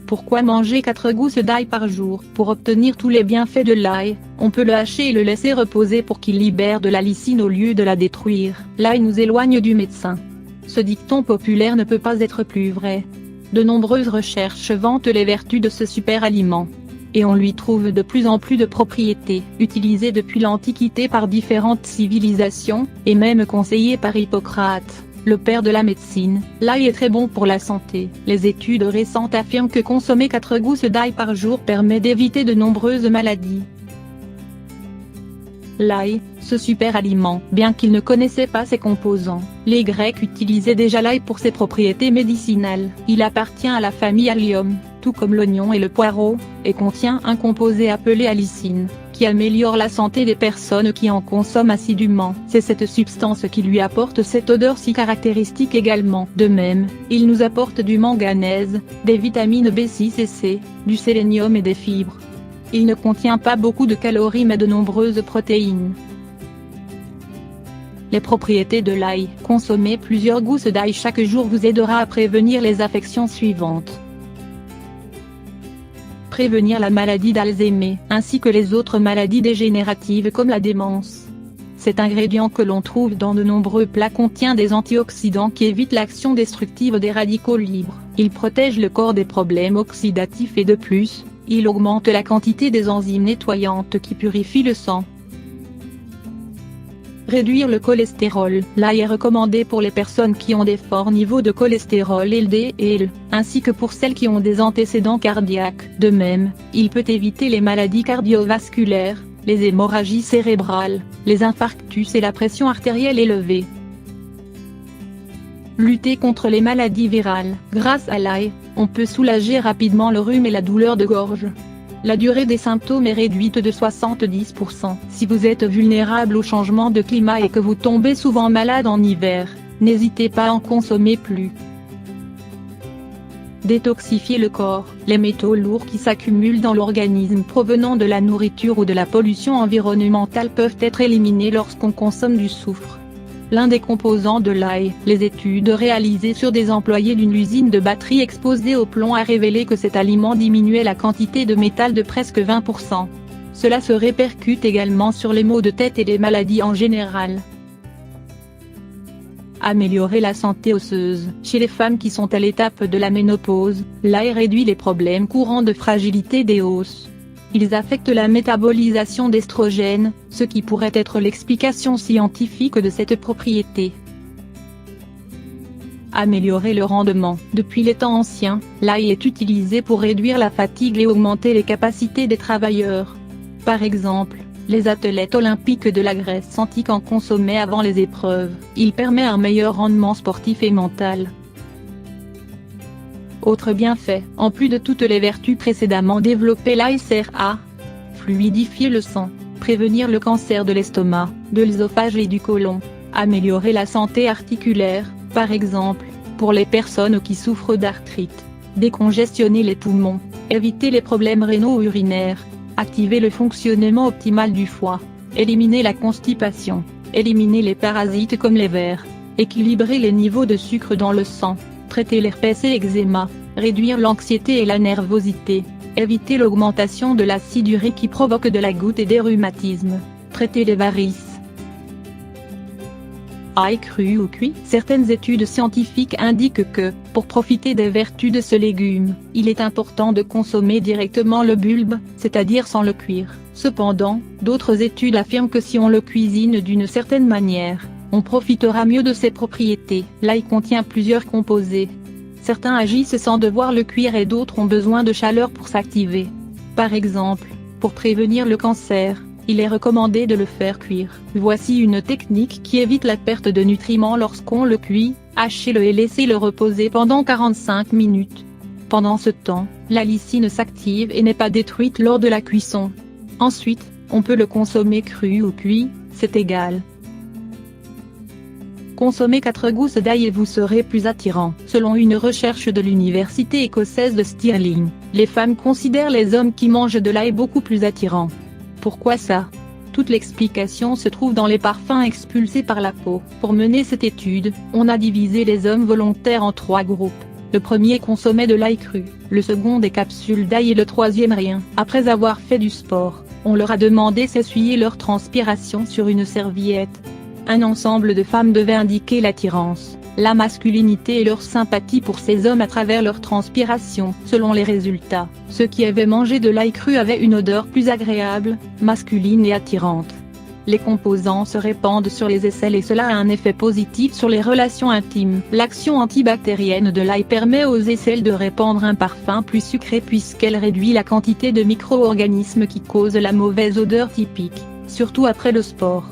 Pourquoi manger 4 gousses d'ail par jour? Pour obtenir tous les bienfaits de l'ail, on peut le hacher et le laisser reposer pour qu'il libère de la lysine au lieu de la détruire. L'ail nous éloigne du médecin. Ce dicton populaire ne peut pas être plus vrai. De nombreuses recherches vantent les vertus de ce super aliment. Et on lui trouve de plus en plus de propriétés, utilisées depuis l'Antiquité par différentes civilisations, et même conseillées par Hippocrate, le père de la médecine. L'ail est très bon pour la santé. Les études récentes affirment que consommer 4 gousses d'ail par jour permet d'éviter de nombreuses maladies. L'ail, ce super aliment, bien qu'ils ne connaissaient pas ses composants, les Grecs utilisaient déjà l'ail pour ses propriétés médicinales. Il appartient à la famille Allium, tout comme l'oignon et le poireau, et contient un composé appelé allicine, qui améliore la santé des personnes qui en consomment assidûment. C'est cette substance qui lui apporte cette odeur si caractéristique également. De même, il nous apporte du manganèse, des vitamines B6 et C, du sélénium et des fibres. Il ne contient pas beaucoup de calories mais de nombreuses protéines. Les propriétés de l'ail. Consommer plusieurs gousses d'ail chaque jour vous aidera à prévenir les affections suivantes. Prévenir la maladie d'Alzheimer, ainsi que les autres maladies dégénératives comme la démence. Cet ingrédient que l'on trouve dans de nombreux plats contient des antioxydants qui évitent l'action destructive des radicaux libres. Il protège le corps des problèmes oxydatifs et de plus, il augmente la quantité des enzymes nettoyantes qui purifient le sang. Réduire le cholestérol. L'ail est recommandé pour les personnes qui ont des forts niveaux de cholestérol LDL et L, ainsi que pour celles qui ont des antécédents cardiaques. De même, il peut éviter les maladies cardiovasculaires, les hémorragies cérébrales, les infarctus et la pression artérielle élevée. Lutter contre les maladies virales. Grâce à l'ail, on peut soulager rapidement le rhume et la douleur de gorge. La durée des symptômes est réduite de 70%. Si vous êtes vulnérable au changement de climat et que vous tombez souvent malade en hiver, n'hésitez pas à en consommer plus. Détoxifier le corps. Les métaux lourds qui s'accumulent dans l'organisme provenant de la nourriture ou de la pollution environnementale peuvent être éliminés lorsqu'on consomme du soufre. L'un des composants de l'ail. Les études réalisées sur des employés d'une usine de batterie exposée au plomb a révélé que cet aliment diminuait la quantité de métal de presque 20%. Cela se répercute également sur les maux de tête et les maladies en général. Améliorer la santé osseuse. Chez les femmes qui sont à l'étape de la ménopause, l'ail réduit les problèmes courants de fragilité des os. Ils affectent la métabolisation d'estrogènes, ce qui pourrait être l'explication scientifique de cette propriété. Améliorer le rendement. Depuis les temps anciens, l'ail est utilisé pour réduire la fatigue et augmenter les capacités des travailleurs. Par exemple, les athlètes olympiques de la Grèce antique en consommaient avant les épreuves. Il permet un meilleur rendement sportif et mental. Autre bienfait, en plus de toutes les vertus précédemment développées, l'ail sert à fluidifier le sang, prévenir le cancer de l'estomac, de l'œsophage et du côlon, améliorer la santé articulaire, par exemple, pour les personnes qui souffrent d'arthrite, décongestionner les poumons, éviter les problèmes rénaux ou urinaires, activer le fonctionnement optimal du foie, éliminer la constipation, éliminer les parasites comme les vers, équilibrer les niveaux de sucre dans le sang, traiter l'herpès et l'eczéma, réduire l'anxiété et la nervosité, éviter l'augmentation de l'acide urique qui provoque de la goutte et des rhumatismes, traiter les varices. Ail cru ou cuit. Certaines études scientifiques indiquent que, pour profiter des vertus de ce légume, il est important de consommer directement le bulbe, c'est-à-dire sans le cuire. Cependant, d'autres études affirment que si on le cuisine d'une certaine manière, on profitera mieux de ses propriétés. L'ail contient plusieurs composés. Certains agissent sans devoir le cuire et d'autres ont besoin de chaleur pour s'activer. Par exemple, pour prévenir le cancer, il est recommandé de le faire cuire. Voici une technique qui évite la perte de nutriments lorsqu'on le cuit. Hachez-le et laissez-le reposer pendant 45 minutes. Pendant ce temps, la lysine s'active et n'est pas détruite lors de la cuisson. Ensuite, on peut le consommer cru ou cuit, c'est égal. Consommez 4 gousses d'ail et vous serez plus attirant. Selon une recherche de l'université écossaise de Stirling, les femmes considèrent les hommes qui mangent de l'ail beaucoup plus attirants. Pourquoi ça? Toute l'explication se trouve dans les parfums expulsés par la peau. Pour mener cette étude, on a divisé les hommes volontaires en 3 groupes. Le premier consommait de l'ail cru, le second des capsules d'ail et le troisième rien. Après avoir fait du sport, on leur a demandé s'essuyer leur transpiration sur une serviette. Un ensemble de femmes devait indiquer l'attirance, la masculinité et leur sympathie pour ces hommes à travers leur transpiration. Selon les résultats, ceux qui avaient mangé de l'ail cru avaient une odeur plus agréable, masculine et attirante. Les composants se répandent sur les aisselles et cela a un effet positif sur les relations intimes. L'action antibactérienne de l'ail permet aux aisselles de répandre un parfum plus sucré puisqu'elle réduit la quantité de micro-organismes qui causent la mauvaise odeur typique, surtout après le sport.